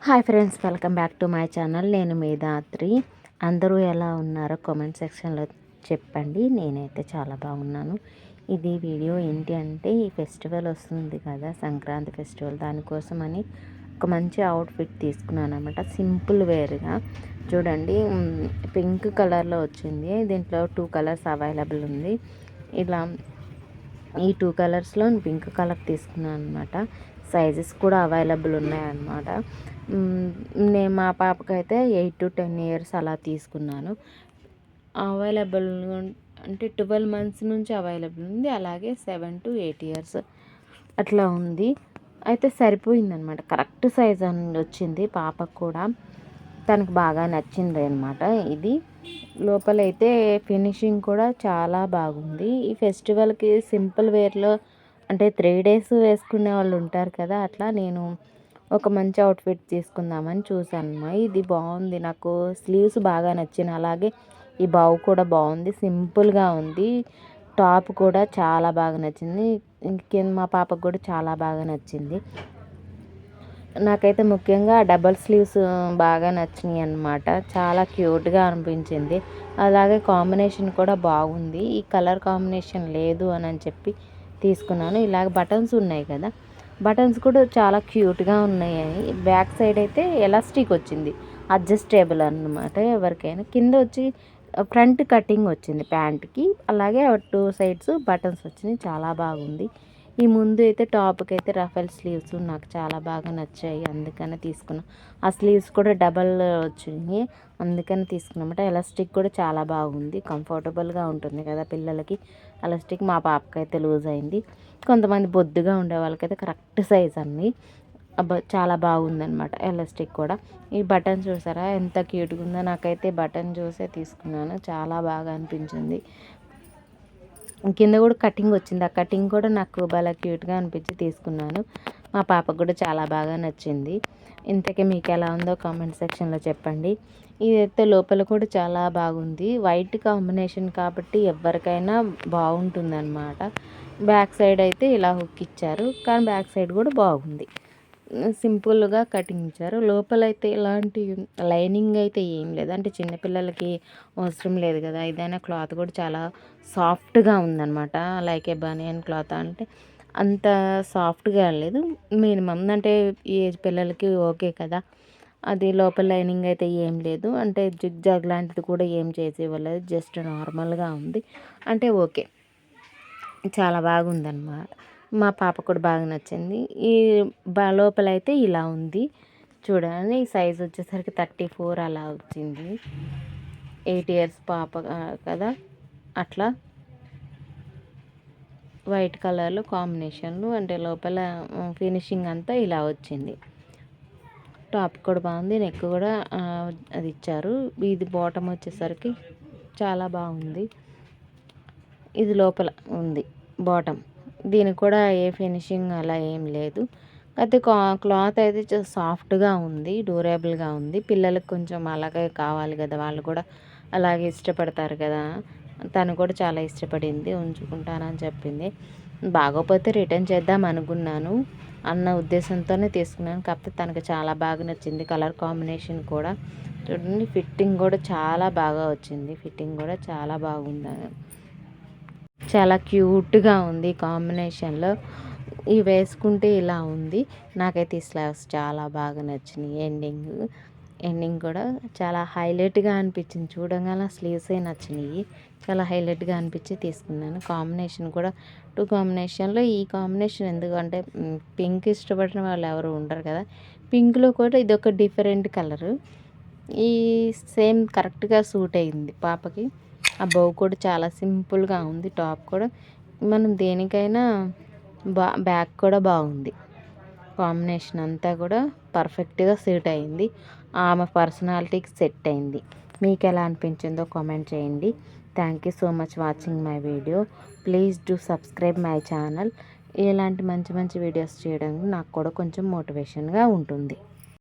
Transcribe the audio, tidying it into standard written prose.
Hi friends, welcome back to my channel. నేను మీ దాత్రి. అందరూ ఎలా ఉన్నారో కామెంట్ సెక్షన్లో చెప్పండి. నేనైతే చాలా బాగున్నాను. ఇది వీడియో ఏంటి అంటే, ఈ ఫెస్టివల్ వస్తుంది కదా, సంక్రాంతి ఫెస్టివల్, దానికోసమని ఒక మంచి అవుట్ఫిట్ తీసుకున్నాను అనమాట. సింపుల్ వేర్గా చూడండి, పింక్ కలర్లో వచ్చింది. దీంట్లో 2 కలర్స్ అవైలబుల్ ఉంది. ఇలా ఈ 2 కలర్స్లో పింక్ కలర్ తీసుకున్నాను అనమాట. సైజెస్ కూడా అవైలబుల్ ఉన్నాయన్నమాట. నేను మా పాపకైతే 8 to 10 ఇయర్స్ అలా తీసుకున్నాను. అవైలబుల్ అంటే 12 మంత్స్ నుంచి అవైలబుల్ ఉంది. అలాగే 7 to 8 ఇయర్స్ అట్లా ఉంది. అయితే సరిపోయిందనమాట. కరెక్ట్ సైజ్ అని వచ్చింది పాపకు కూడా. తనకు బాగా నచ్చింది అనమాట. ఇది లోపలైతే ఫినిషింగ్ కూడా చాలా బాగుంది. ఈ ఫెస్టివల్కి సింపుల్ వేర్లో అంటే 3 days వేసుకునే వాళ్ళు ఉంటారు కదా, అట్లా నేను ఒక మంచి అవుట్ఫిట్ తీసుకుందామని చూసాను. ఇది బాగుంది, నాకు స్లీవ్స్ బాగా నచ్చింది. అలాగే ఈ బావు కూడా బాగుంది, సింపుల్గా ఉంది. టాప్ కూడా చాలా బాగా నచ్చింది. కింద మా పాపకు కూడా చాలా బాగా నచ్చింది. నాకైతే ముఖ్యంగా డబల్ స్లీవ్స్ బాగా నచ్చినాయి అన్నమాట. చాలా క్యూట్గా అనిపించింది. అలాగే కాంబినేషన్ కూడా బాగుంది. ఈ కలర్ కాంబినేషన్ లేదు అని చెప్పి తీసుకున్నాను. ఇలాగ బటన్స్ ఉన్నాయి కదా, బటన్స్ కూడా చాలా క్యూట్గా ఉన్నాయి. బ్యాక్ సైడ్ అయితే ఎలాస్టిక్ వచ్చింది, అడ్జస్టేబుల్ అన్నమాట. ఎవరికైనా కింద వచ్చి ఫ్రంట్ కటింగ్ వచ్చింది ప్యాంట్కి. అలాగే 2 సైడ్స్ బటన్స్ వచ్చినాయి. చాలా బాగుంది. ఈ ముందు అయితే టాప్కి అయితే రఫెల్ స్లీవ్స్ నాకు చాలా బాగా నచ్చాయి, అందుకని తీసుకున్నాను. ఆ స్లీవ్స్ కూడా డబల్ వచ్చినాయి, అందుకని తీసుకున్నమాట. ఎలాస్టిక్ కూడా చాలా బాగుంది, కంఫర్టబుల్గా ఉంటుంది కదా పిల్లలకి. ఎలాస్టిక్ మా పాపకి అయితే లూజ్ అయింది. కొంతమంది బొద్దుగా ఉండే వాళ్ళకైతే కరెక్ట్ సైజ్ అన్నీ. చాలా బాగుందనమాట ఎలాస్టిక్ కూడా. ఈ బటన్ చూసారా ఎంత క్యూట్గా ఉందో. నాకైతే బటన్ చూసే తీసుకున్నాను, చాలా బాగా అనిపించింది. కింద కూడా కటింగ్ వచ్చింది. ఆ కటింగ్ కూడా నాకు బాగా క్యూట్గా అనిపించి తీసుకున్నాను. మా పాపకు కూడా చాలా బాగా నచ్చింది. ఇంతకీ మీకు ఎలా ఉందో కామెంట్ సెక్షన్లో చెప్పండి. ఇదైతే లోపల కూడా చాలా బాగుంది. వైట్ కాంబినేషన్ కాబట్టి ఎవరికైనా బాగుంటుందన్నమాట. బ్యాక్ సైడ్ అయితే ఇలా హుక్ ఇచ్చారు, కానీ బ్యాక్ సైడ్ కూడా బాగుంది. సింపుల్గా కటింగ్ ఇచ్చారు. లోపలైతే ఎలాంటి లైనింగ్ అయితే ఏం లేదు, అంటే చిన్నపిల్లలకి అవసరం లేదు కదా. ఏదైనా క్లాత్ కూడా చాలా సాఫ్ట్గా ఉందన్నమాట. లైక్ ఏ బనియన్ క్లాత్ అంటే అంత సాఫ్ట్గా లేదు, మినిమం అంటే ఈ ఏజ్ పిల్లలకి ఓకే కదా. అది లోపల లైనింగ్ అయితే ఏం లేదు, అంటే జిగ్ జాగ్ లాంటిది కూడా ఏం చేసి ఇవ్వలేదు, జస్ట్ నార్మల్గా ఉంది. అంటే ఓకే, చాలా బాగుందన్నమాట. మా పాప కూడా బాగా నచ్చింది. ఈ లోపలైతే ఇలా ఉంది చూడండి. ఈ సైజ్ వచ్చేసరికి 34 అలా వచ్చింది. 8 ఇయర్స్ పాప కదా, అట్లా వైట్ కలర్లో కాంబినేషన్లు, అంటే లోపల ఫినిషింగ్ అంతా ఇలా వచ్చింది. టాప్ కూడా బాగుంది, నెక్ కూడా అది ఇచ్చారు. ఇది బాటమ్ వచ్చేసరికి చాలా బాగుంది. ఇది లోపల ఉంది బాటమ్. దీనికి కూడా ఏ ఫినిషింగ్ అలా ఏం లేదు. అయితే క్లాత్ అయితే సాఫ్ట్గా ఉంది, డ్యూరబుల్గా ఉంది. పిల్లలకు కొంచెం అలాగే కావాలి కదా, వాళ్ళు కూడా అలాగే ఇష్టపడతారు కదా. తను కూడా చాలా ఇష్టపడింది, ఉంచుకుంటానని చెప్పింది. బాగోపోతే రిటర్న్ చేద్దాం అనుకున్నాను అన్న ఉద్దేశంతోనే తీసుకున్నాను. కాకపోతే తనకు చాలా బాగా నచ్చింది. కలర్ కాంబినేషన్ కూడా చూడండి, ఫిట్టింగ్ కూడా చాలా బాగా వచ్చింది. ఫిట్టింగ్ కూడా చాలా బాగుంది, చాలా క్యూట్గా ఉంది కాంబినేషన్లో. ఇవి వేసుకుంటే ఇలా ఉంది. నాకైతే ఈ స్లీవ్స్ చాలా బాగా నచ్చినాయి. ఎండింగ్ కూడా చాలా హైలైట్గా అనిపించింది. చూడగానే స్లీవ్సే నచ్చినాయి, చాలా హైలైట్గా అనిపించి తీసుకున్నాను. కాంబినేషన్ కూడా 2 కాంబినేషన్లో ఈ కాంబినేషన్ ఎందుకంటే పింక్ ఇష్టపడిన వాళ్ళు ఎవరు ఉండరు కదా. పింక్లో కూడా ఇదొక డిఫరెంట్ కలరు. ఈ సేమ్ కరెక్ట్గా సూట్ అయింది పాపకి. ఆ బౌ కూడా చాలా సింపుల్గా ఉంది. టాప్ కూడా మనం దేనికైనా బ్యాక్ కూడా బాగుంది. కాంబినేషన్ అంతా కూడా పర్ఫెక్ట్గా సెట్ అయింది. ఆమె పర్సనాలిటీకి సెట్ అయింది. మీకు ఎలా అనిపించిందో కామెంట్ చేయండి. Thank you so much watching my video. Please do subscribe my channel. ఇలాంటి మంచి మంచి వీడియోస్ చేయడానికి నాకు కూడా కొంచెం మోటివేషన్గా ఉంటుంది.